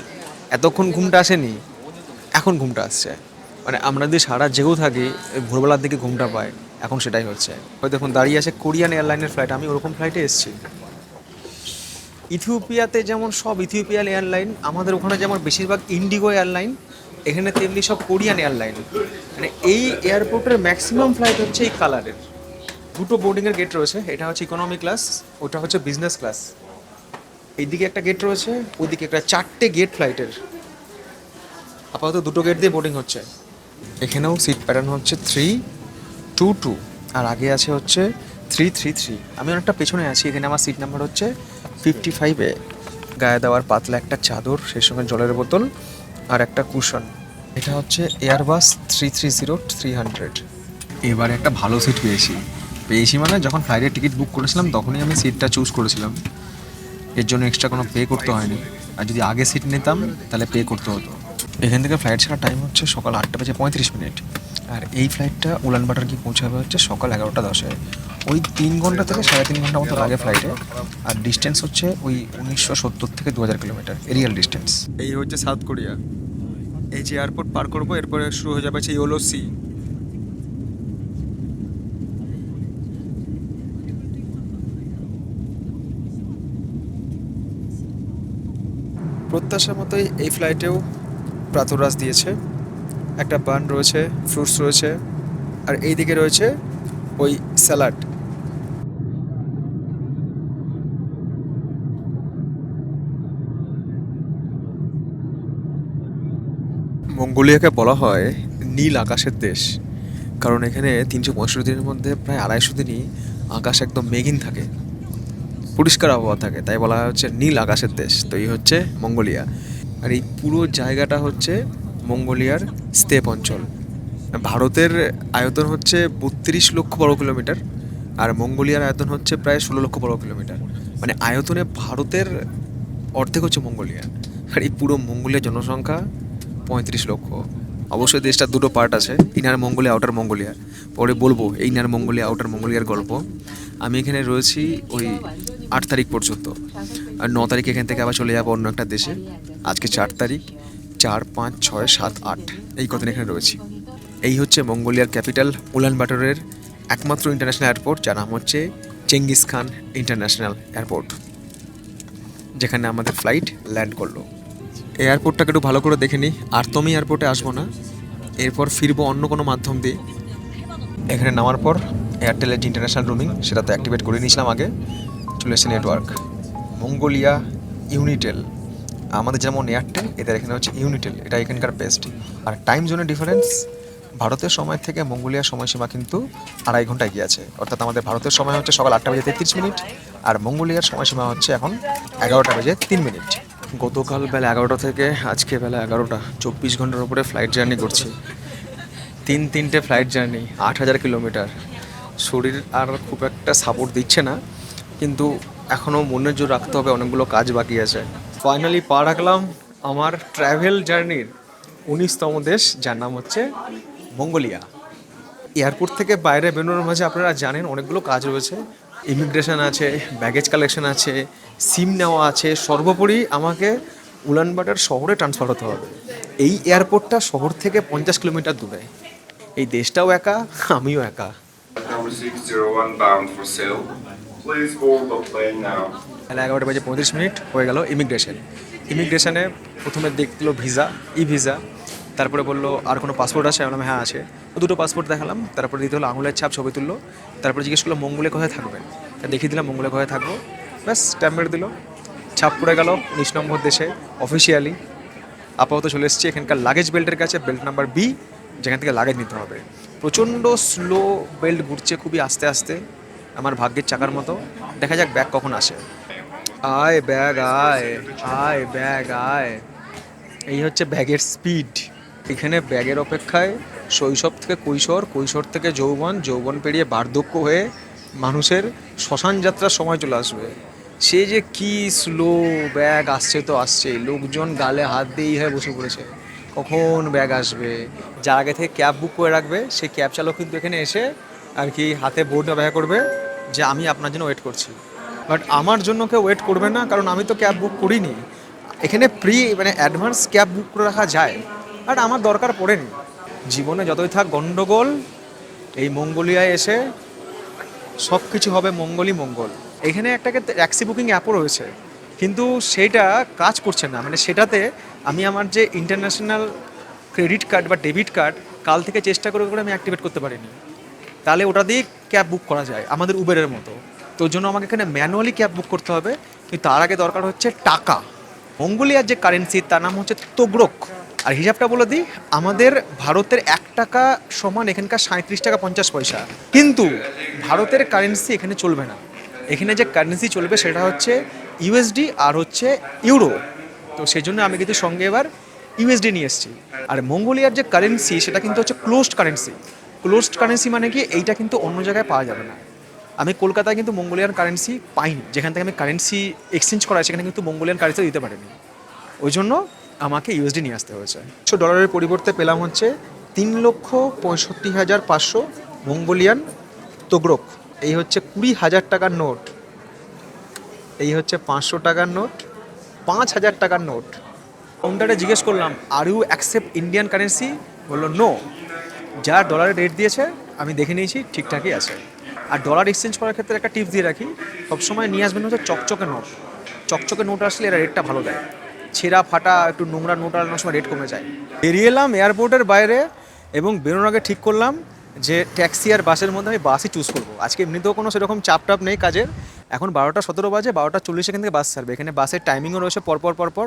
এতক্ষণ ঘুমটা আসেনি, এখন ঘুমটা আসছে। মানে আমরা যদি সারা জেগেও থাকি, ভোরবেলার দিকে ঘুমটা পাই, এখন সেটাই হচ্ছে। ওই দেখুন দাঁড়িয়ে আছে কোরিয়ান এয়ারলাইনের ফ্লাইট, আমি ওরকম ফ্লাইটে এসেছি। ইথিওপিয়াতে যেমন সব ইথিওপিয়ান এয়ারলাইন, আমাদের ওখানে যেমন বেশিরভাগ ইন্ডিগো এয়ারলাইন, এখানে তেমনি সব কোরিয়ান এয়ারলাইন। মানে এই এয়ারপোর্টের ম্যাক্সিমাম ফ্লাইট হচ্ছে এই কালারের। দুটো বোর্ডিংয়ের গেট রয়েছে, এটা হচ্ছে ইকোনমি ক্লাস, ওটা হচ্ছে বিজনেস ক্লাস। এইদিকে একটা গেট রয়েছে, ওইদিকে একটা, 4টে গেট ফ্লাইটের। আপাতত দুটো গেট দিয়ে বোর্ডিং হচ্ছে। এখানেও সিট প্যাটার্ন হচ্ছে 322, আর আগে আছে হচ্ছে 333। আমি অনেকটা পেছনে আছি, এখানে আমার সিট নাম্বার হচ্ছে 55A। গায়ে দেওয়ার পাতলা একটা চাদর, সেই সঙ্গে জলের বোতল আর একটা কুশন। এটা হচ্ছে এয়ারবাস 330-300। এবারে একটা ভালো সিট পেয়েছি মানে যখন ফ্লাইটের টিকিট বুক করেছিলাম তখনই আমি সিটটা চুজ করেছিলাম। এর জন্য এক্সট্রা কোনো পে করতে হয়নি, আর যদি আগে সিট নিতাম তাহলে পে করতে হতো। এখান থেকে ফ্লাইট ছাড়ার টাইম হচ্ছে সকাল 8:35, আর এই ফ্লাইটটা উলান বাটার গিয়ে পৌঁছাবে হচ্ছে সকাল 11:10। ওই 3 ঘন্টা থেকে 3.5 ঘন্টা মতো লাগে ফ্লাইটে। আর ডিস্টেন্স হচ্ছে ওই 1970 থেকে 2000 কিলোমিটার এরিয়াল ডিস্টেন্স। এই হচ্ছে সাউথ কোরিয়া। এই যে এয়ারপোর্ট পার করবো, এরপরে শুরু হয়ে যাবে ইয়োলো সি। প্রত্যাশার মতোই এই ফ্লাইটেও প্রাতরাশ দিয়েছে। একটা বান রয়েছে, ফ্রুটস রয়েছে, আর এই দিকে রয়েছে ওই স্যালাড। মঙ্গোলিয়াকে বলা হয় নীল আকাশের দেশ, কারণ এখানে 365 দিনের মধ্যে প্রায় 250 দিনই আকাশ একদম মেঘিন থাকে, পরিষ্কার আবহাওয়া থাকে, তাই বলা হয় হচ্ছে নীল আকাশের দেশ। তো এই হচ্ছে মঙ্গোলিয়া। আর এই পুরো জায়গাটা হচ্ছে মঙ্গোলিয়ার স্টেপ অঞ্চল। ভারতের আয়তন হচ্ছে 32 লক্ষ বর্গ কিলোমিটার, আর মঙ্গোলিয়ার আয়তন হচ্ছে প্রায় 16 লক্ষ বর্গ কিলোমিটার। মানে আয়তনে ভারতের অর্ধেক হচ্ছে মঙ্গোলিয়া। আর এই পুরো মঙ্গোলিয়ার জনসংখ্যা 35 লক্ষ। অবশ্যই দেশটার দুটো পার্ট আছে, ইনার মঙ্গোলিয়া, আউটার মঙ্গোলিয়া। পরে বলবো এই ইনার মঙ্গোলিয়া আউটার মঙ্গোলিয়ার গল্প। আমি এখানে রয়েছি ওই 8 তারিখ পর্যন্ত, আর 9 তারিখ এখান থেকে আবার চলে যাবো অন্য একটা দেশে। আজকে 4 তারিখ, 4, 5, 6, 7, 8 এই কদিন এখানে রয়েছি। এই হচ্ছে মঙ্গোলিয়ার ক্যাপিটাল উলান বাটারের একমাত্র ইন্টারন্যাশনাল এয়ারপোর্ট, যার নাম হচ্ছে চেঙ্গিস খান ইন্টারন্যাশনাল এয়ারপোর্ট, যেখানে আমাদের ফ্লাইট ল্যান্ড করলো। এয়ারপোর্টটাকে একটু ভালো করে দেখে নিই, আর তো আমি এয়ারপোর্টে আসবো না, এরপর ফিরবো অন্য কোনো মাধ্যম দিয়ে। এখানে নামার পর এয়ারটেলের যে ইন্টারন্যাশনাল রোমিং, সেটা তো অ্যাক্টিভেট করে নিয়েছিলাম আগে। চলে এসেছে নেটওয়ার্ক মঙ্গোলিয়া ইউনিটেল। আমাদের যেমন এয়ারটেল, এদের এখানে হচ্ছে ইউনিটেল, এটা এখানকার বেস্ট। আর টাইম জোনের ডিফারেন্স ভারতের সময় থেকে মঙ্গোলিয়ার সময়সীমা কিন্তু 2.5 ঘন্টা এগিয়ে আছে। অর্থাৎ আমাদের ভারতের সময় হচ্ছে সকাল 8:33, আর মঙ্গোলিয়ার সময়সীমা হচ্ছে এখন 11:03। গতকাল বেলা 11টা থেকে আজকে বেলা 11টা, 24 ঘন্টার উপরে ফ্লাইট জার্নি করছি। 3 ফ্লাইট জার্নি, 8,000 কিলোমিটার। শরীর আর খুব একটা সাপোর্ট দিচ্ছে না, কিন্তু এখনও মনের জোর রাখতে হবে, অনেকগুলো কাজ বাকি আছে। ফাইনালি পা রাখলাম আমার ট্র্যাভেল জার্নির 19তম দেশ, যার নাম হচ্ছে মঙ্গোলিয়া। এয়ারপোর্ট থেকে বাইরে বেরোনোর মাঝে আপনারা জানেন অনেকগুলো কাজ রয়েছে। ইমিগ্রেশন আছে, ব্যাগেজ কালেকশন আছে, সিম নেওয়া আছে, সর্বোপরি আমাকে উলান বাটার শহরে ট্রান্সফার হতে হবে। এই এয়ারপোর্টটা শহর থেকে 50 কিলোমিটার দূরে। এই দেশটাও একা, আমিও একা। Number 601 bound for sale. Please board the plane now. 11:35 হয়ে গেল ইমিগ্রেশনে প্রথমে দেখলো ভিসা, ভিসা। তারপরে বললো আর কোনো পাসপোর্ট আছে? আমি বললাম হ্যাঁ আছে। দুটো পাসপোর্ট দেখালাম। তারপরে দিতে হলো আঙুলের ছাপ, ছবি তুললো। তারপরে জিজ্ঞেস করলো মঙ্গলে কোথায় থাকবেন, তা দেখিয়ে দিলাম মঙ্গলে কোথায় থাকবো। ব্যাস স্ট্যাম্প মেরে দিল, ছাপ পড়ে গেল 19 নম্বর দেশে অফিসিয়ালি। আপাতত চলে এসেছি এখানকার লাগেজ বেল্টের কাছে, বেল্ট নাম্বার বি, যেখান থেকে লাগেজ নিতে হবে। প্রচণ্ড স্লো বেল্ট ঘুরছে, খুবই আস্তে আস্তে, আমার ভাগ্যের চাকার মতো। দেখা যাক ব্যাগ কখন আসে। আয় ব্যাগ আয়, আয় ব্যাগ আয়। এই হচ্ছে ব্যাগের স্পিড। এখানে ব্যাগের অপেক্ষায় শৈশব থেকে কৈশোর, কৈশোর থেকে যৌবন, যৌবন পেরিয়ে বার্ধক্য হয়ে মানুষের শ্মশান যাত্রার সময় চলে আসবে। সে যে কি স্লো, ব্যাগ আসছে তো আসছেই, লোকজন গালে হাত দিয়েই হয়ে বসে পড়েছে কখন ব্যাগ আসবে। যার আগে থেকে ক্যাব বুক করে রাখবে সেই ক্যাব চালক কিন্তু এখানে এসে আর কি হাতে বোর্ড ব্যবহার করবে যে আমি আপনার জন্য ওয়েট করছি। বাট আমার জন্য কেউ ওয়েট করবে না, কারণ আমি তো ক্যাব বুক করিনি। এখানে মানে অ্যাডভান্স ক্যাব বুক করে রাখা যায়, বাট আমার দরকার পড়েনি। জীবনে যতই থাক গণ্ডগোল, এই মঙ্গোলিয়ায় এসে সব কিছু হবে মঙ্গলই মঙ্গল। এখানে একটাকে ট্যাক্সি বুকিং অ্যাপও রয়েছে, কিন্তু সেটা কাজ করছে না। মানে সেটাতে আমি আমার যে ইন্টারন্যাশনাল ক্রেডিট কার্ড বা ডেবিট কার্ড কাল থেকে চেষ্টা করে করে আমি অ্যাক্টিভেট করতে পারিনি। তাহলে ওটা দিয়ে ক্যাব বুক করা যায় আমাদের উবেরের মতো। তোর জন্য আমাকে এখানে ম্যানুয়ালি ক্যাব বুক করতে হবে, কিন্তু তার আগে দরকার হচ্ছে টাকা। মঙ্গোলিয়ার যে কারেন্সি তার নাম হচ্ছে তোগ্রক। আর হিসাবটা বলে দিই, আমাদের ভারতের 1 টাকা সমান এখানকার 37 টাকা 50 পয়সা। কিন্তু ভারতের কারেন্সি এখানে চলবে না। এখানে যে কারেন্সি চলবে সেটা হচ্ছে ইউএসডি আর হচ্ছে ইউরো। তো সেই জন্য আমি কিন্তু সঙ্গে এবার ইউএসডি নিয়ে এসেছি। আর মঙ্গোলিয়ার যে কারেন্সি সেটা কিন্তু হচ্ছে ক্লোজড কারেন্সি। ক্লোজড কারেন্সি মানে কি, এইটা কিন্তু অন্য জায়গায় পাওয়া যাবে না। আমি কলকাতায় কিন্তু মঙ্গোলিয়ান কারেন্সি পাইনি, যেখান থেকে আমি কারেন্সি এক্সচেঞ্জ করাই সেখানে কিন্তু মঙ্গোলিয়ান কারেন্সি দিতে পারিনি। ওই জন্য আমাকে ইউএসডি নিয়ে আসতে হয়েছে। $100 পরিবর্তে পেলাম হচ্ছে 3,65,500 মঙ্গোলিয়ান তোগ্রক। এই হচ্ছে 20,000 টাকার নোট, এই হচ্ছে 500 টাকার নোট, 5,000 টাকার নোট। কাউন্টারে জিজ্ঞেস করলাম are you accept Indian currency, বললো নো। যা ডলারের রেট দিয়েছে আমি দেখে নিয়েছি ঠিকঠাকই আছে। আর ডলার এক্সচেঞ্জ করার ক্ষেত্রে একটা টিপস দিয়ে রাখি, সবসময় নিয়ে আসবেন হচ্ছে চকচকে নোট। চকচকে নোট আসলে এরা রেটটা ভালো দেয়। ছেঁড়া ফাটা একটু নোংরা নোট আনানোর সময় রেট কমে যায়। বেরিয়ে এলাম এয়ারপোর্টের বাইরে এবং বেরোনোর আগে ঠিক করলাম যে ট্যাক্সি আর বাসের মধ্যে আমি বাসই চুজ করবো। আজকে এমনিতেও কোনো সেরকম চাপ টাপ নেই কাজের। এখন 12টা 17 বাজে, 12টা 40 এখান থেকে বাস ছাড়বে। এখানে বাসের টাইমিংও রয়েছে পরপর।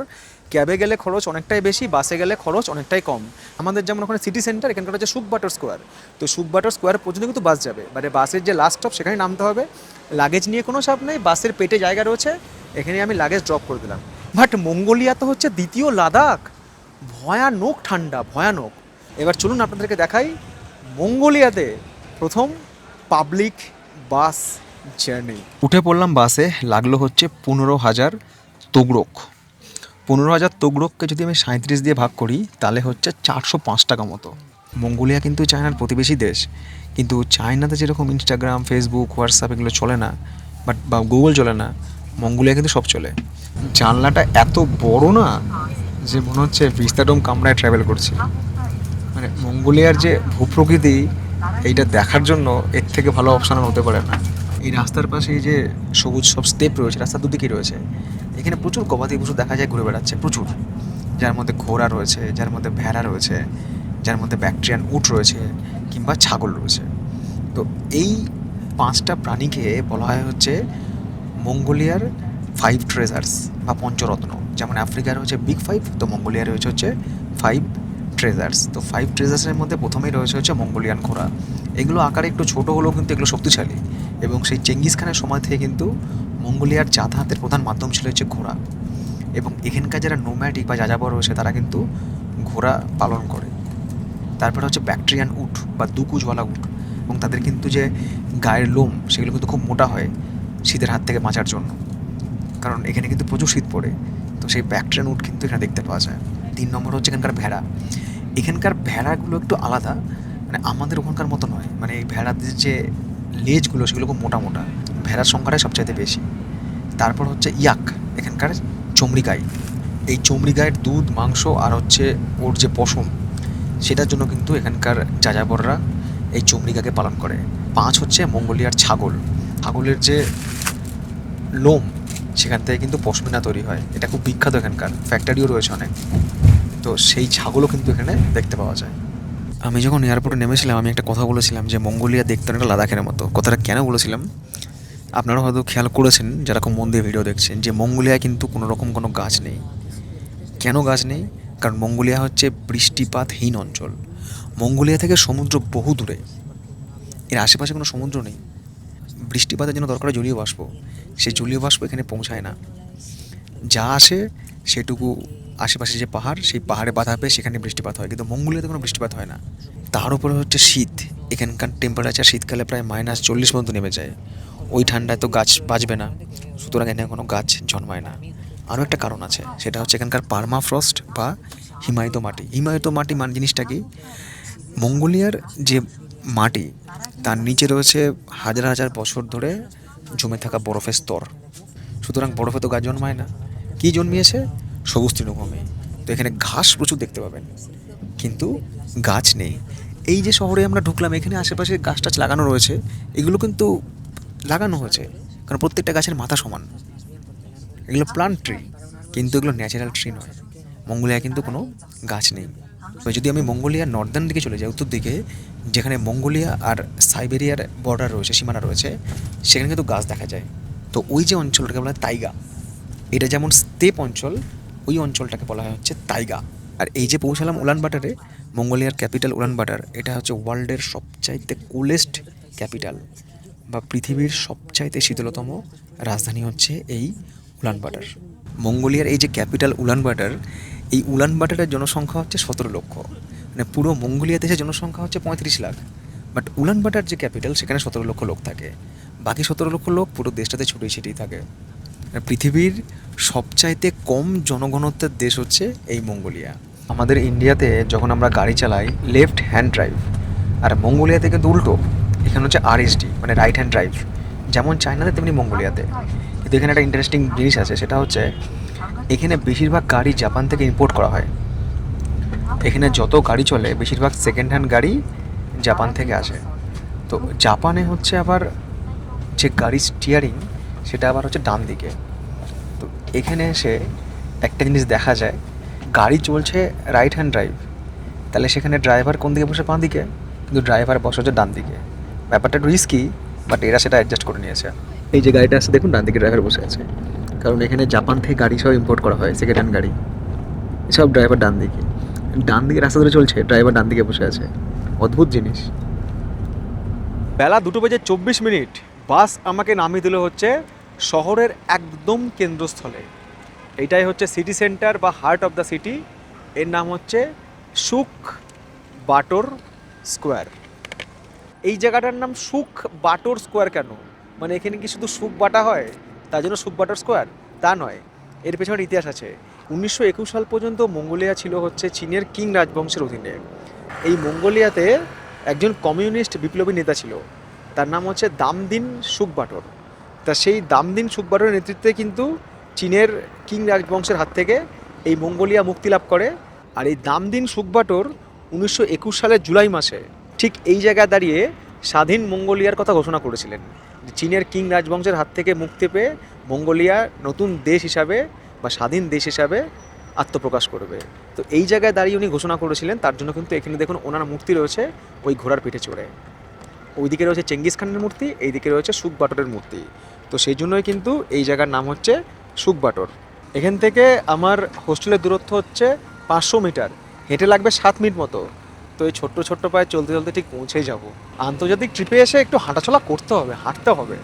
ক্যাবে গেলে খরচ অনেকটাই বেশি, বাসে গেলে খরচ অনেকটাই কম। আমাদের যেমন ওখানে সিটি সেন্টার, এখানকার হচ্ছে সুখবাটার স্কোয়ার। তো সুখবাটার স্কোয়ার পর্যন্ত কিন্তু বাস যাবে, মানে বাসের যে লাস্ট স্টপ সেখানে নামতে হবে। লাগেজ নিয়ে কোনো চাপ নেই, বাসের পেটে জায়গা রয়েছে, এখানে আমি লাগেজ ড্রপ করে দিলাম। বাট মঙ্গোলিয়া তো হচ্ছে দ্বিতীয় লাদাখ, ভয়ানক ঠান্ডা, ভয়ানক। এবার চলুন আপনাদেরকে দেখাই মঙ্গোলিয়াতে প্রথম পাবলিক বাস জার্নি। উঠে পড়লাম বাসে, লাগলো হচ্ছে 15,000 তোগ্রক। 15,000 তোগ্রককে যদি আমি 37 দিয়ে ভাগ করি তাহলে হচ্ছে 405 টাকা মতো। মঙ্গোলিয়া কিন্তু চায়নার প্রতিবেশী দেশ, কিন্তু চায়নাতে যেরকম ইনস্টাগ্রাম, ফেসবুক, হোয়াটসঅ্যাপ এগুলো চলে না, বা গুগল চলে না, মঙ্গোলিয়া কিন্তু সব চলে। জানলাটা এত বড় না যে মনে হচ্ছে ভিস্তাডোম কামরায় ট্রাভেল করছি। মানে মঙ্গোলিয়ার যে ভূপ্রকৃতি, এইটা দেখার জন্য এর থেকে ভালো অপশান হতে পারে না। এই রাস্তার পাশে এই যে সবুজ সব স্টেপ রয়েছে, রাস্তার দুদিকেই রয়েছে, এখানে প্রচুর গবাদি পশু দেখা যায় ঘুরে বেড়াচ্ছে, প্রচুর। যার মধ্যে ঘোড়া রয়েছে, যার মধ্যে ভেড়া রয়েছে, যার মধ্যে ব্যাকট্রিয়ান উট রয়েছে, কিংবা ছাগল রয়েছে। তো এই 5টা প্রাণীকে বলা হয় হচ্ছে মঙ্গোলিয়ার 5 ট্রেজার্স বা পঞ্চরত্ন। যেমন আফ্রিকার হচ্ছে বিগ 5, তো মঙ্গোলিয়ার রয়েছে হচ্ছে 5 ট্রেজার্স। তো 5 ট্রেজার্সের মধ্যে প্রথমেই রয়েছে হচ্ছে মঙ্গোলিয়ান ঘোড়া। এগুলো আকারে একটু ছোটো হলেও কিন্তু এগুলো শক্তিশালী, এবং সেই চেঙ্গিস খানের সময় থেকে কিন্তু মঙ্গোলিয়ার যাতায়াতের প্রধান মাধ্যম ছিল হচ্ছে ঘোড়া। এবং এখানকার যারা নোম্যাডিক বা যাযাবর রয়েছে তারা কিন্তু ঘোড়া পালন করে। তারপরে হচ্ছে ব্যাকট্রিয়ান উট বা দুকুজওয়ালা উট, এবং তাদের কিন্তু যে গায়ের লোম সেগুলো কিন্তু খুব মোটা হয় শীতের হাত থেকে বাঁচার জন্য, কারণ এখানে কিন্তু প্রচুর শীত পড়ে। তো সেই ব্যাকট্রিয়ান উট কিন্তু এখানে দেখতে পাওয়া যায়। 3 নম্বর হচ্ছে এখানকার ভেড়া। এখানকার ভেড়াগুলো একটু আলাদা, মানে আমাদের ওখানকার মতো নয়। মানে এই ভেড়াদের যে লেজগুলো সেগুলো খুব মোটা মোটা, ভেড়ার সংখ্যাটাই সবচাইতে বেশি। তারপর হচ্ছে ইয়াক, এখানকার চমড়িকাই। এই চমড়ি গায়ের দুধ, মাংস আর হচ্ছে ওর যে পশম, সেটার জন্য কিন্তু এখানকার যাযাবররা এই চমড়িগাকে পালন করে। 5 হচ্ছে মঙ্গোলিয়ার ছাগল। ছাগলের যে লোম, সেখান থেকে কিন্তু পশমিনা তৈরি হয়। এটা খুব বিখ্যাত, এখানকার ফ্যাক্টরিও রয়েছে অনেক। তো সেই ছাগলও কিন্তু এখানে দেখতে পাওয়া যায়। আমি যখন এয়ারপোর্টে নেমেছিলাম, আমি একটা কথা বলেছিলাম যে মঙ্গোলিয়া দেখতে অনেকটা লাদাখের মতো। কথাটা কেন বলেছিলাম আপনারা হয়তো খেয়াল করেছেন, যারা খুব মন দিয়ে ভিডিও দেখছেন, যে মঙ্গোলিয়ায় কিন্তু কোনো রকম কোনো গাছ নেই। কেন গাছ নেই? কারণ মঙ্গোলিয়া হচ্ছে বৃষ্টিপাতহীন অঞ্চল। মঙ্গোলিয়া থেকে সমুদ্র বহু দূরে, এর আশেপাশে কোনো সমুদ্র নেই। বৃষ্টিপাতের জন্য দরকার জলীয় বাষ্প, সেই জলীয় বাষ্প এখানে পৌঁছায় না। যা আসে সেটুকু আশেপাশে যে পাহাড়, সেই পাহাড়ে বাধা পেয়ে সেখানে বৃষ্টিপাত হয়, কিন্তু মঙ্গোলিয়াতে কোনো বৃষ্টিপাত হয় না। তার উপরে হচ্ছে শীত, এখানকার টেম্পারেচার শীতকালে প্রায় -40 পর্যন্ত নেমে যায়। ওই ঠান্ডায় তো গাছ বাঁচবে না, সুতরাং এখানে কোনো গাছ জন্মায় না। আরও একটা কারণ আছে, সেটা হচ্ছে এখানকার পার্মাফ্রস্ট বা হিমায়িত মাটি। হিমায়িত মাটি মানে জিনিসটা কি? মঙ্গোলিয়ার যে মাটি, তার নিচে রয়েছে হাজার হাজার বছর ধরে জমে থাকা বরফের স্তর। সুতরাং বরফে তো গাছ জন্মায় না। কী জন্মিয়েছে? সবুজ তৃণভূমি। তো এখানে ঘাস প্রচুর দেখতে পাবেন, কিন্তু গাছ নেই। এই যে শহরে আমরা ঢুকলাম, এখানে আশেপাশে গাছ টাছ লাগানো রয়েছে, এগুলো কিন্তু লাগানো হয়েছে কারণ প্রত্যেকটা গাছের মাথা সমান। এগুলো প্লান্ট ট্রি, কিন্তু এগুলো ন্যাচারাল ট্রি নয়। মঙ্গোলিয়ায় কিন্তু কোনো গাছ নেই। তো যদি আমি মঙ্গোলিয়ার নর্দার্ন দিকে চলে যাই, উত্তর দিকে, যেখানে মঙ্গোলিয়া আর সাইবেরিয়ার বর্ডার রয়েছে, সীমানা রয়েছে, সেখানে কিন্তু গাছ দেখা যায়। তো ওই যে অঞ্চলটাকে বলা হয় তাইগা। এটা যেমন স্টেপ অঞ্চল, ওই অঞ্চলটাকে বলা হয় হচ্ছে তাইগা। আর এই যে পৌঁছালাম উলানবাটারে, মঙ্গোলিয়ার ক্যাপিটাল উলানবাটার, এটা হচ্ছে ওয়ার্ল্ডের সবচাইতে কুলেস্ট ক্যাপিটাল, বা পৃথিবীর সবচাইতে শীতলতম রাজধানী হচ্ছে এই উলানবাটার। মঙ্গোলিয়ার এই যে ক্যাপিটাল উলানবাটার, এই উলানবাটারের জনসংখ্যা হচ্ছে 17 লক্ষ। মানে পুরো মঙ্গোলিয়া দেশের জনসংখ্যা হচ্ছে 35 লাখ, বাট উলানবাটার যে ক্যাপিটাল, সেখানে 17 লক্ষ লোক থাকে। বাকি 17 লক্ষ লোক পুরো দেশটাতে ছড়িয়ে ছিটিয়ে থাকে। পৃথিবীর সবচাইতে কম জনঘনত্বের দেশ হচ্ছে এই মঙ্গোলিয়া। আমাদের ইন্ডিয়াতে যখন আমরা গাড়ি চালাই লেফট হ্যান্ড ড্রাইভ, আর মঙ্গোলিয়াতে কিন্তু উল্টো, এখানে হচ্ছে আরএসডি মানে রাইট হ্যান্ড ড্রাইভ। যেমন চায়নাতে তেমনি মঙ্গোলিয়াতে। কিন্তু এখানে একটা ইন্টারেস্টিং জিনিস আছে, সেটা হচ্ছে এখানে বেশিরভাগ গাড়ি জাপান থেকে ইম্পোর্ট করা হয়। এখানে যত গাড়ি চলে বেশিরভাগ সেকেন্ড হ্যান্ড গাড়ি জাপান থেকে আসে। তো জাপানে হচ্ছে আবার যে গাড়ির স্টিয়ারিং, সেটা আবার হচ্ছে ডান দিকে। তো এখানে এসে একটা জিনিস দেখা যায়, গাড়ি চলছে রাইট হ্যান্ড ড্রাইভ, তাহলে সেখানে ড্রাইভার কোন দিকে বসে? বাঁ দিকে, কিন্তু ড্রাইভার বসে হচ্ছে ডান দিকে। ব্যাপারটা একটু রিস্কি, বাট এরা সেটা অ্যাডজাস্ট করে নিয়েছে। এই যে গাড়িটা আছে দেখুন, ডান দিকে ড্রাইভার বসে আছে, কারণ এখানে জাপান থেকে গাড়ি সব ইম্পোর্ট করা হয়, সেকেন্ড হ্যান্ড গাড়ি। সব ড্রাইভার ডান দিকে, ডান দিকে রাস্তা ধরে চলছে, ড্রাইভার ডান দিকে বসে আছে। অদ্ভুত জিনিস। বেলা 2:24, বাস আমাকে নামিয়ে দিল হচ্ছে শহরের একদম কেন্দ্রস্থলে। এইটাই হচ্ছে সিটি সেন্টার বা হার্ট অফ দ্য সিটি। এর নাম হচ্ছে সুখ বাটোর স্কোয়ার। এই জায়গাটার নাম সুখ বাটোর স্কোয়ার কেন? মানে এখানে কি শুধু সুখ বাটা হয় তার জন্য সুখ বাটোর স্কোয়ার? তা নয়, এর পেছনে ইতিহাস আছে। 1921 সাল পর্যন্ত মঙ্গোলিয়া ছিল হচ্ছে চীনের কিং রাজবংশের অধীনে। এই মঙ্গোলিয়াতে একজন কমিউনিস্ট বিপ্লবী নেতা ছিল, তার নাম হচ্ছে দামদিন সুখবাটর। তা সেই দামদিন সুখবাটরের নেতৃত্বে কিন্তু চীনের কিং রাজবংশের হাত থেকে এই মঙ্গোলিয়া মুক্তি লাভ করে। আর এই দামদিন সুখবাটর 1921 সালের জুলাই মাসে ঠিক এই জায়গায় দাঁড়িয়ে স্বাধীন মঙ্গোলিয়ার কথা ঘোষণা করেছিলেন। চীনের কিং রাজবংশের হাত থেকে মুক্তি পেয়ে মঙ্গোলিয়া নতুন দেশ হিসাবে বা স্বাধীন দেশ হিসাবে আত্মপ্রকাশ করবে। তো এই জায়গায় দাঁড়িয়ে উনি ঘোষণা করেছিলেন, তার জন্য কিন্তু এখানে দেখুন ওনার মূর্তি রয়েছে ওই ঘোড়ার পিঠে চড়ে। ওইদিকে রয়েছে চেঙ্গিস খানের মূর্তি, এইদিকে রয়েছে সুখবাটরের মূর্তি। তো সেই জন্যই কিন্তু এই জায়গার নাম হচ্ছে সুখবাটর। এখান থেকে আমার হোস্টেলের দূরত্ব হচ্ছে 500 মিটার, হেঁটে লাগবে 7 মিনিট মতো। তো এই ছোট্ট ছোট্ট পায়ে চলতে চলতে ঠিক পৌঁছেই যাব। আন্তর্জাতিক ট্রিপে এসে একটু হাঁটাচলা করতে হবে, হাঁটতে হবে।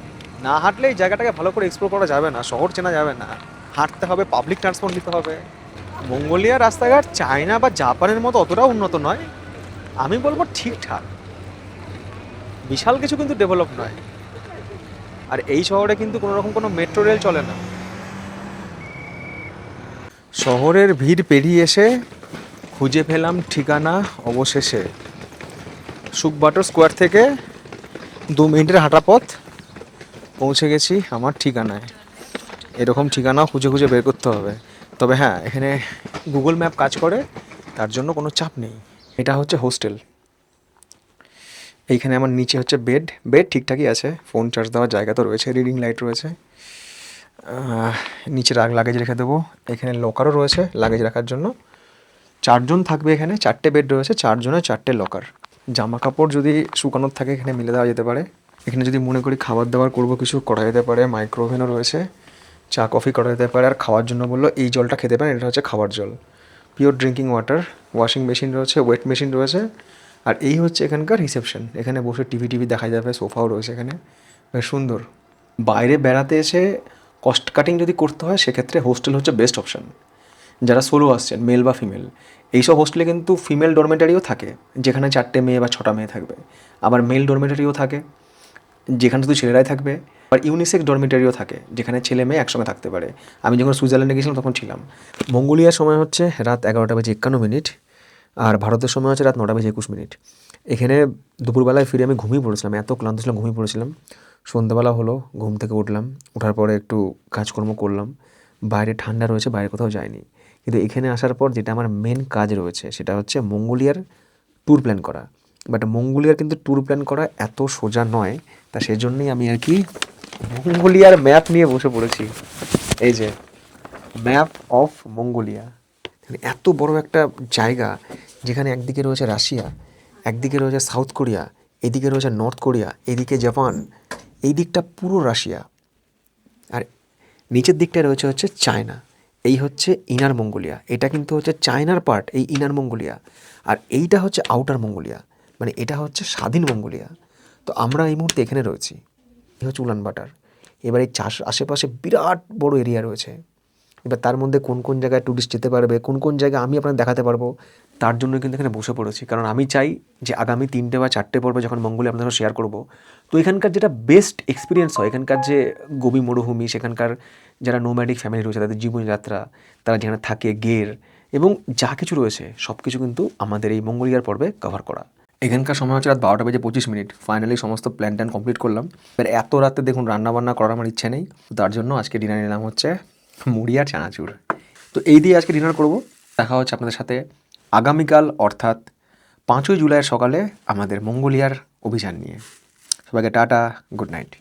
না হাঁটলে এই জায়গাটাকে ভালো করে এক্সপ্লোর করা যাবে না, শহর চেনা যাবে না। হাঁটতে হবে, পাবলিক ট্রান্সপোর্ট নিতে হবে। মঙ্গোলিয়ার রাস্তাঘাট চায়না বা জাপানের মতো অতটাও উন্নত নয়, আমি বলবো ঠিকঠাক, বিশাল কিছু কিন্তু ডেভেলপ নয়। আর এই শহরে কিন্তু কোনো রকম কোনো মেট্রো রেল চলে না। শহরের ভিড় পেরিয়ে এসে খুঁজে পেলাম ঠিকানা অবশেষে। সুখবাটর স্কোয়ার থেকে 2 মিনিটের হাঁটা পথ পৌঁছে গেছি আমার ঠিকানায়। এরকম ঠিকানাও খুঁজে খুঁজে বের করতে হবে। তো তবে হ্যাঁ, এখানে গুগল ম্যাপ কাজ করে, তার জন্য কোনো চাপ নেই। এটা হচ্ছে হোস্টেল। এইখানে আমার নিচে হচ্ছে বেড, বেড ঠিকঠাকই আছে, ফোন চার্জ দেওয়ার জায়গা তো রয়েছে, রিডিং লাইট রয়েছে। নিচে লাগেজ রেখে দেবো। এখানে লকারও রয়েছে লাগেজ রাখার জন্য। 4 জন থাকবে এখানে, 4টে বেড রয়েছে, 4 জনের 4টে লকার। জামা কাপড় যদি শুকানোর থাকে এখানে মিলে দেওয়া যেতে পারে। এখানে যদি মনে করি খাবার দাবার করবো কিছু, করা যেতে পারে। মাইক্রোওভেনও রয়েছে, চা কফি করা যেতে পারে। আর খাওয়ার জন্য বললো এই জলটা খেতে পারেন, এটা হচ্ছে খাবার জল, pure drinking water. Washing machine রয়েছে, ওয়েট মেশিন রয়েছে। আর এই হচ্ছে এখানকার রিসেপশন। এখানে বসে টিভি দেখা যাবে, সোফাও রয়েছে এখানে, বেশ সুন্দর। বাইরে বেড়াতে এসে কস্ট কাটিং যদি করতে হয় সেক্ষেত্রে হোস্টেল হচ্ছে বেস্ট অপশান। যারা সোলো আসছেন, মেল বা ফিমেল, এইসব হোস্টেলে কিন্তু ফিমেল ডরমেটারিও থাকে, যেখানে 4টে মেয়ে বা 6টা মেয়ে থাকবে। আবার মেল ডরমেটারিও থাকে, যেখানে শুধু ছেলেরাই থাকবে। আর ইউনিসেক্স ডরমেটারিও থাকে, যেখানে ছেলে মেয়ে একসঙ্গে থাকতে পারে। আমি যখন সুইজারল্যান্ডে গেছিলাম তখন ছিলাম। মঙ্গোলিয়ার সময় হচ্ছে রাত 11:51, আর ভারতের সময় হচ্ছে রাত 9:21। এখানে দুপুরবেলায় ফিরে আমি ঘুমিয়ে পড়েছিলাম, এত ক্লান্ত ছিলাম, ঘুমিয়ে পড়েছিলাম। সন্ধ্যাবেলা হলো, ঘুম থেকে উঠলাম, ওঠার পরে একটু কাজকর্ম করলাম। বাইরে ঠান্ডা রয়েছে, বাইরে কোথাও যায়নি। কিন্তু এখানে আসার পর যেটা আমার মেন কাজ রয়েছে সেটা হচ্ছে মঙ্গোলিয়ার ট্যুর প্ল্যান করা। বাট মঙ্গোলিয়ার কিন্তু ট্যুর প্ল্যান করা এত সোজা নয়, তা সেজন্যই আমি আর কি মঙ্গোলিয়ার ম্যাপ নিয়ে বসে পড়েছি। এই যে ম্যাপ অফ মঙ্গোলিয়া, এত বড় একটা জায়গা, যেখানে একদিকে রয়েছে রাশিয়া, একদিকে রয়েছে সাউথ কোরিয়া, এদিকে রয়েছে নর্থ কোরিয়া, এদিকে জাপান, এই দিকটা পুরো রাশিয়া, আর নিচের দিকটায় রয়েছে হচ্ছে চায়না। এই হচ্ছে ইনার মঙ্গোলিয়া, এটা কিন্তু হচ্ছে চায়নার পার্ট, এই ইনার মঙ্গোলিয়া। আর এইটা হচ্ছে আউটার মঙ্গোলিয়া, মানে এটা হচ্ছে স্বাধীন মঙ্গোলিয়া। তো আমরা এই মুহূর্তে এখানে রয়েছি, এই হচ্ছে উলানবাটার। এবার এই আশেপাশে বিরাট বড় এরিয়া রয়েছে। এবার তার মধ্যে কোন কোন জায়গায় ট্যুরিস্ট যেতে পারবে, কোন কোন জায়গায় আমি আপনাদের দেখাতে পারবো, তার জন্য কিন্তু এখানে বসে পড়েছি। কারণ আমি চাই যে আগামী 3টে বা 4টে পর্বে যখন মঙ্গোলিয়া আপনাদের সাথে শেয়ার করব, তো এখানকার যেটা বেস্ট এক্সপিরিয়েন্স হয়, এখানকার যে গোবি মরুভূমি, সেখানকার যারা নোম্যাডিক ফ্যামিলি রয়েছে তাদের জীবনযাত্রা, তারা যেখানে থাকে, গের এবং যা কিছু রয়েছে সব কিছু কিন্তু আমাদের এই মঙ্গোলিয়ার পর্বে কভার করা। এখানকার সময় হচ্ছে রাত 12:25। ফাইনালি সমস্ত প্ল্যান ট্যান কমপ্লিট করলাম। এবার এত রাতে দেখুন রান্নাবান্না করার আমার ইচ্ছে নেই, তার জন্য আজকে ডিনার নিলাম হচ্ছে মুড়ি আর চানাচুর। তো এই দিয়ে আজকে ডিনার করব। দেখা হচ্ছে আপনাদের সাথে আগামীকাল, অর্থাৎ 5ই জুলাইয়ের সকালে আমাদের মঙ্গোলিয়ার অভিযান নিয়ে। সবাইকে টাটা, গুড নাইট।